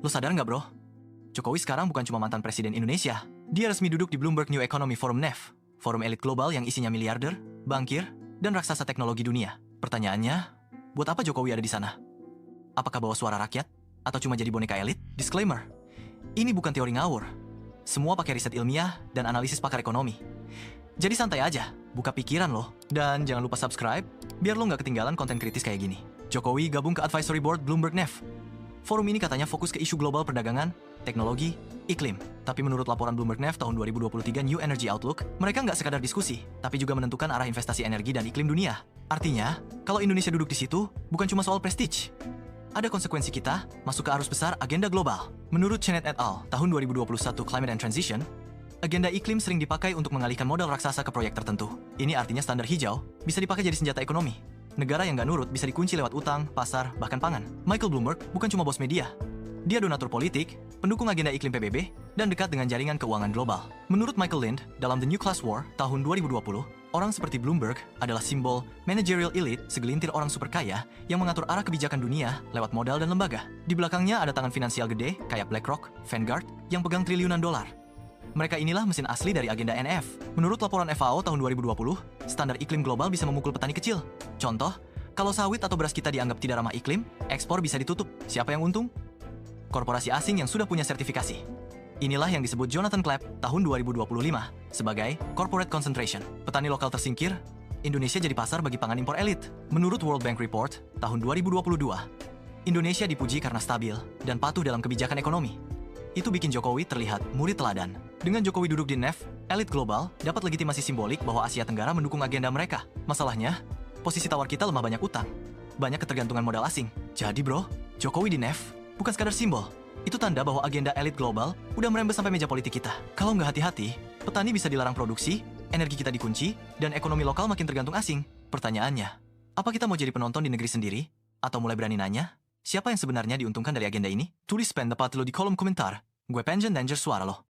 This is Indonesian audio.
Lo sadar nggak bro? Jokowi sekarang bukan cuma mantan presiden Indonesia. Dia resmi duduk di Bloomberg New Economy Forum NEF, forum elit global yang isinya miliarder, bankir, dan raksasa teknologi dunia. Pertanyaannya, buat apa Jokowi ada di sana? Apakah bawa suara rakyat? Atau cuma jadi boneka elit? Disclaimer, ini bukan teori ngawur. Semua pakai riset ilmiah dan analisis pakar ekonomi. Jadi santai aja, buka pikiran loh. Dan jangan lupa subscribe, biar lo nggak ketinggalan konten kritis kayak gini. Jokowi gabung ke Advisory Board Bloomberg NEF. Forum ini katanya fokus ke isu global perdagangan, teknologi, iklim. Tapi menurut laporan Bloomberg NEF tahun 2023 New Energy Outlook, mereka nggak sekadar diskusi, tapi juga menentukan arah investasi energi dan iklim dunia. Artinya, kalau Indonesia duduk di situ, bukan cuma soal prestige. Ada konsekuensi kita masuk ke arus besar agenda global. Menurut Chenet et al. Tahun 2021 Climate and Transition, agenda iklim sering dipakai untuk mengalihkan modal raksasa ke proyek tertentu. Ini artinya standar hijau bisa dipakai jadi senjata ekonomi. Negara yang nggak nurut bisa dikunci lewat utang, pasar, bahkan pangan. Michael Bloomberg bukan cuma bos media. Dia donatur politik, pendukung agenda iklim PBB, dan dekat dengan jaringan keuangan global. Menurut Michael Lind, dalam The New Class War tahun 2020, orang seperti Bloomberg adalah simbol managerial elite, segelintir orang super kaya yang mengatur arah kebijakan dunia lewat modal dan lembaga. Di belakangnya ada tangan finansial gede kayak BlackRock, Vanguard, yang pegang triliunan dolar. Mereka inilah mesin asli dari agenda NF. Menurut laporan FAO tahun 2020, standar iklim global bisa memukul petani kecil. Contoh, kalau sawit atau beras kita dianggap tidak ramah iklim, ekspor bisa ditutup. Siapa yang untung? Korporasi asing yang sudah punya sertifikasi. Inilah yang disebut Jonathan Clapp tahun 2025 sebagai corporate concentration. Petani lokal tersingkir, Indonesia jadi pasar bagi pangan impor elit. Menurut World Bank Report tahun 2022, Indonesia dipuji karena stabil dan patuh dalam kebijakan ekonomi. Itu bikin Jokowi terlihat murid teladan. Dengan Jokowi duduk di NEF, elit global dapat legitimasi simbolik bahwa Asia Tenggara mendukung agenda mereka. Masalahnya, posisi tawar kita lemah banyak utang, banyak ketergantungan modal asing. Jadi bro, Jokowi di NEF bukan sekadar simbol. Itu tanda bahwa agenda elit global udah merembes sampai meja politik kita. Kalau nggak hati-hati, petani bisa dilarang produksi, energi kita dikunci, dan ekonomi lokal makin tergantung asing. Pertanyaannya, apa kita mau jadi penonton di negeri sendiri? Atau mulai berani nanya, siapa yang sebenarnya diuntungkan dari agenda ini? Tulis pendapat lo di kolom komentar. Gue pengen danger suara lo.